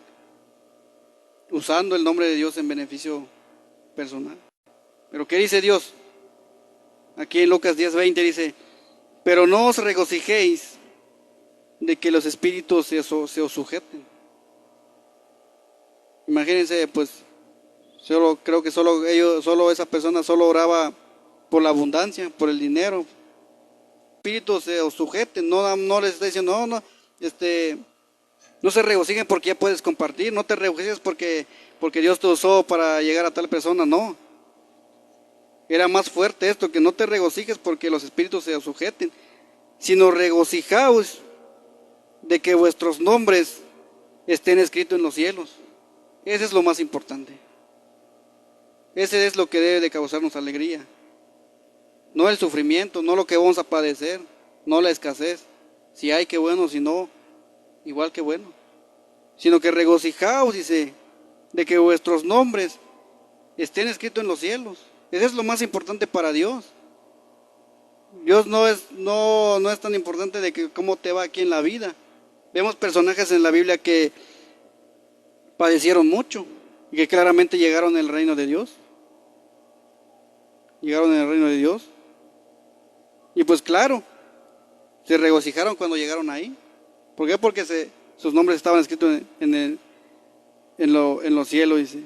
usando el nombre de Dios en beneficio personal. Pero ¿qué dice Dios? Aquí en Lucas 10:20 dice, pero no os regocijéis de que los espíritus se os sujeten. Imagínense, pues, creo que solo esa persona solo oraba por la abundancia, por el dinero. Espíritus se os sujeten, no les está diciendo, no se regocijen porque ya puedes compartir, no te regocijes porque Dios te usó para llegar a tal persona, no. Era más fuerte esto, que no te regocijes porque los espíritus se os sujeten, sino regocijaos de que vuestros nombres estén escritos en los cielos. Ese es lo más importante. Ese es lo que debe de causarnos alegría. No el sufrimiento, no lo que vamos a padecer, no la escasez. Si hay, qué bueno, si no, igual que bueno. Sino que regocijaos, dice, de que vuestros nombres estén escritos en los cielos. Eso es lo más importante para Dios. Dios no es tan importante de que cómo te va aquí en la vida. Vemos personajes en la Biblia que padecieron mucho y que claramente llegaron al reino de Dios. Llegaron en el reino de Dios. Y pues claro, se regocijaron cuando llegaron ahí. ¿Por qué? Porque sus nombres estaban escritos en los cielos, dice.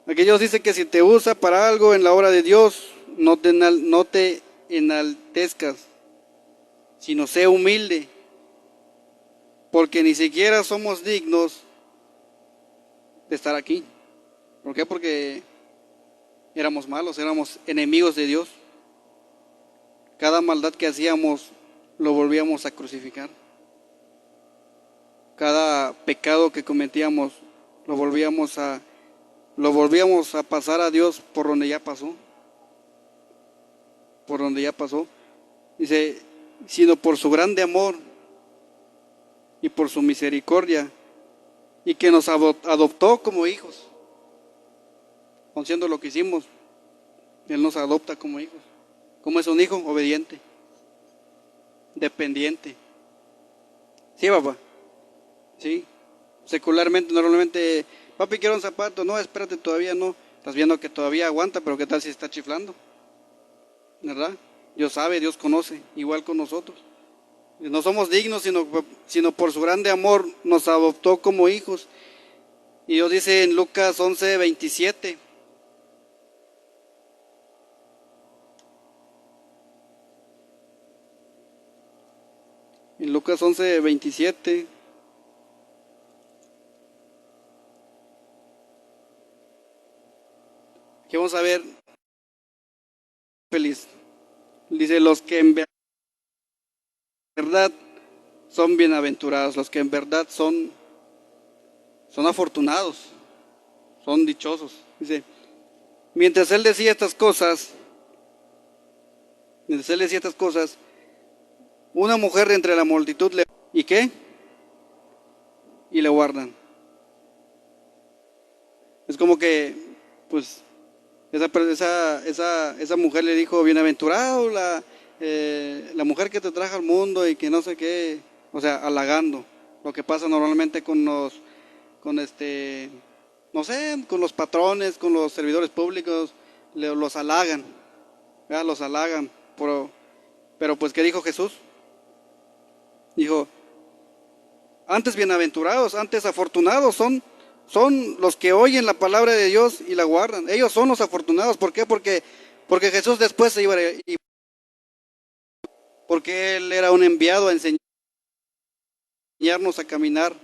Aquí Dios dice que si te usa para algo en la obra de Dios, no te enaltezcas, sino sé humilde, porque ni siquiera somos dignos de estar aquí. ¿Por qué? Porque éramos malos, éramos enemigos de Dios. Cada maldad que hacíamos lo volvíamos a crucificar. Cada pecado que cometíamos lo volvíamos a pasar a Dios por donde ya pasó. Por donde ya pasó. Dice, sino por su grande amor y por su misericordia, y que nos adoptó como hijos. Aun siendo lo que hicimos, Él nos adopta como hijos. ¿Cómo es un hijo? Obediente, dependiente. Sí, papá. Sí. Secularmente, normalmente, papi, quiero un zapato. No, espérate, todavía no. Estás viendo que todavía aguanta, pero ¿qué tal si está chiflando? ¿Verdad? Dios sabe, Dios conoce, igual con nosotros. No somos dignos, sino por su grande amor nos adoptó como hijos. Y Dios dice en Lucas 11:27. En Lucas 11:27. Aquí vamos a ver, feliz. Dice, los que en verdad son bienaventurados, los que en verdad son afortunados, son dichosos. Dice, mientras él decía estas cosas, una mujer de entre la multitud ¿y qué? Y le guardan. Es como que, pues, esa mujer le dijo, bienaventurado la mujer que te trajo al mundo y que no sé qué, o sea, halagando. Lo que pasa normalmente con los patrones, con los servidores públicos, los halagan, ¿verdad? Los halagan, pero pues ¿qué dijo Jesús? Dijo, antes bienaventurados, antes afortunados son los que oyen la palabra de Dios y la guardan. Ellos son los afortunados. ¿Por qué? Porque Jesús después se iba a porque Él era un enviado a enseñarnos a caminar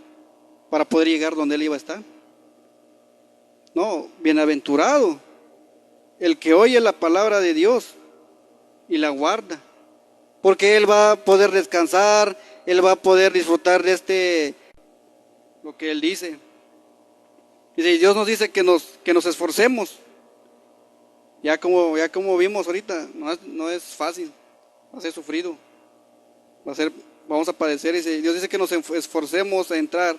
para poder llegar donde Él iba a estar. No, bienaventurado el que oye la palabra de Dios y la guarda, porque Él va a poder descansar, Él va a poder disfrutar de lo que Él dice. Dice, Dios nos dice que nos esforcemos. Ya como vimos ahorita, no es fácil, va a ser sufrido, vamos a padecer. Dios dice que nos esforcemos a entrar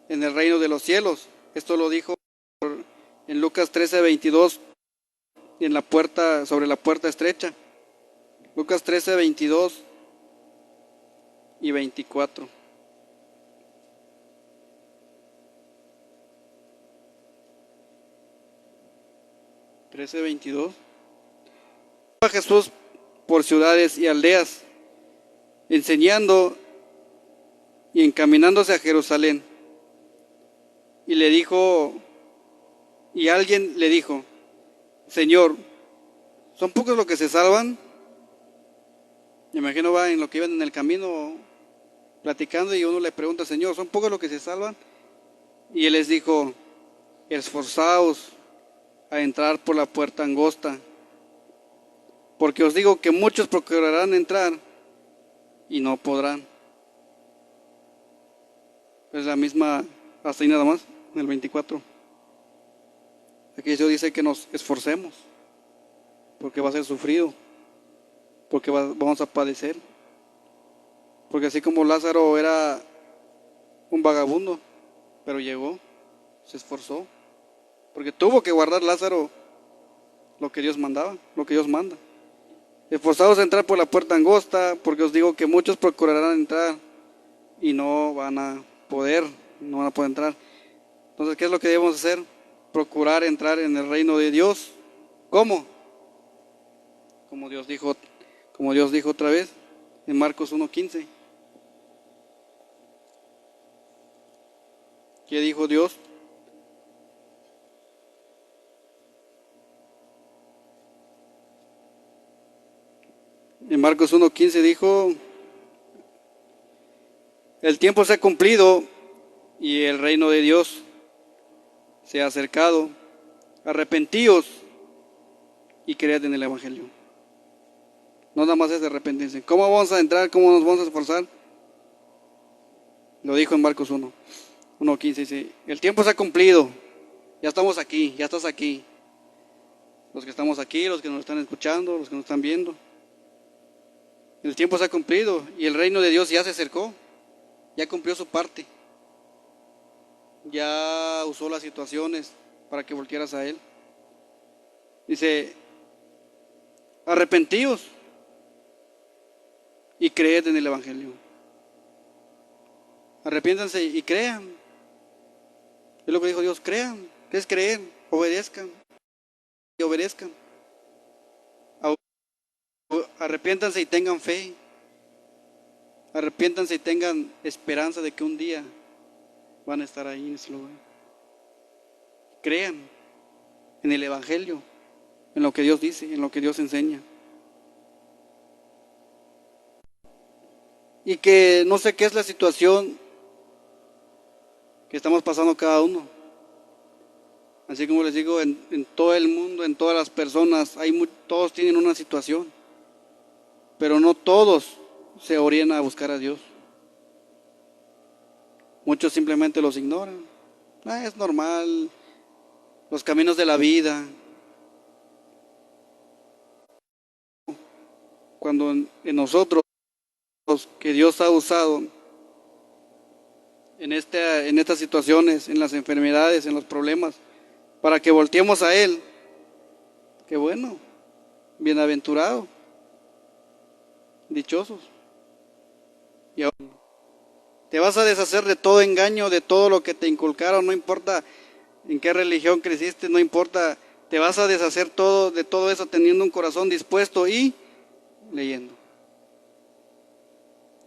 en el reino de los cielos. Esto lo dijo en Lucas 13:22, en la puerta, sobre la puerta estrecha. Lucas 13:22 y 24. A Jesús por ciudades y aldeas, enseñando y encaminándose a Jerusalén. Y le dijo, y alguien le dijo, Señor, ¿son pocos los que se salvan? Me imagino va en lo que iban en el camino platicando y uno le pregunta, Señor, ¿son pocos los que se salvan? Y Él les dijo, esforzaos a entrar por la puerta angosta, porque os digo que muchos procurarán entrar y no podrán. Es la misma, hasta ahí nada más, en el 24. Aquí Dios dice que nos esforcemos, porque va a ser sufrido, porque vamos a padecer. Porque así como Lázaro era un vagabundo, pero llegó, se esforzó, porque tuvo que guardar Lázaro lo que Dios mandaba, lo que Dios manda. Esforzados a entrar por la puerta angosta, porque os digo que muchos procurarán entrar y no van a poder entrar. Entonces, ¿qué es lo que debemos hacer? Procurar entrar en el reino de Dios. ¿Cómo? Como Dios dijo otra vez en Marcos 1:15. ¿Qué dijo Dios? En Marcos 1:15 dijo, el tiempo se ha cumplido y el reino de Dios se ha acercado. Arrepentíos y creed en el Evangelio. No nada más es de arrepentirse. ¿Cómo vamos a entrar? ¿Cómo nos vamos a esforzar? Lo dijo en Marcos 1:15. Dice, el tiempo se ha cumplido. Ya estamos aquí, ya estás aquí. Los que estamos aquí, los que nos están escuchando, los que nos están viendo. El tiempo se ha cumplido y el reino de Dios ya se acercó. Ya cumplió su parte. Ya usó las situaciones para que volvieras a Él. Dice, arrepentíos y creed en el Evangelio. Arrepiéntanse y crean. Es lo que dijo Dios, crean. ¿Qué es creer? Obedezcan. Y obedezcan. Arrepiéntanse y tengan fe. Arrepiéntanse y tengan esperanza de que un día van a estar ahí en ese lugar. Crean en el Evangelio, en lo que Dios dice, en lo que Dios enseña. Y que no sé qué es la situación que estamos pasando cada uno. Así como les digo, en todo el mundo, en todas las personas, todos tienen una situación, pero no todos se orientan a buscar a Dios. Muchos simplemente los ignoran. Es normal, los caminos de la vida. Cuando en nosotros, que Dios ha usado en estas situaciones, en las enfermedades, en los problemas, para que volteemos a Él, qué bueno, bienaventurado, dichosos. Y ahora te vas a deshacer de todo engaño, de todo lo que te inculcaron, no importa en qué religión creciste, no importa, te vas a deshacer de todo eso teniendo un corazón dispuesto y leyendo.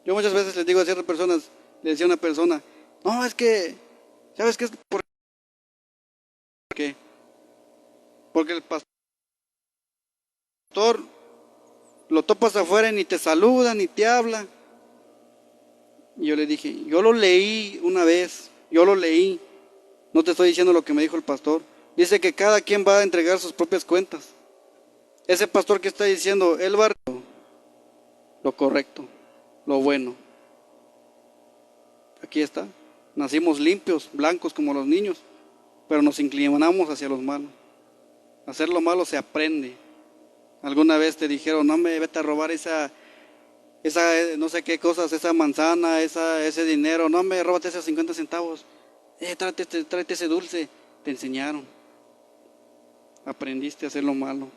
Yo muchas veces les digo a ciertas personas, le decía a una persona, no, es que, ¿sabes qué es? ¿Por qué? Porque el pastor Lo topas afuera y ni te saluda, ni te habla. Y yo le dije, yo lo leí una vez, yo lo leí. No te estoy diciendo lo que me dijo el pastor. Dice que cada quien va a entregar sus propias cuentas. Ese pastor que está diciendo, él va a lo correcto, lo bueno. Aquí está. Nacimos limpios, blancos como los niños, pero nos inclinamos hacia los malos. Hacer lo malo se aprende. Alguna vez te dijeron, no me vete a robar esa no sé qué cosas, esa manzana, ese dinero, no me róbate esos 50 centavos. Tráete ese dulce. Te enseñaron. Aprendiste a hacer lo malo.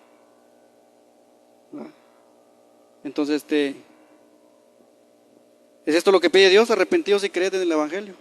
¿Verdad? Entonces, ¿es esto lo que pide Dios? Arrepentidos y creed en el Evangelio.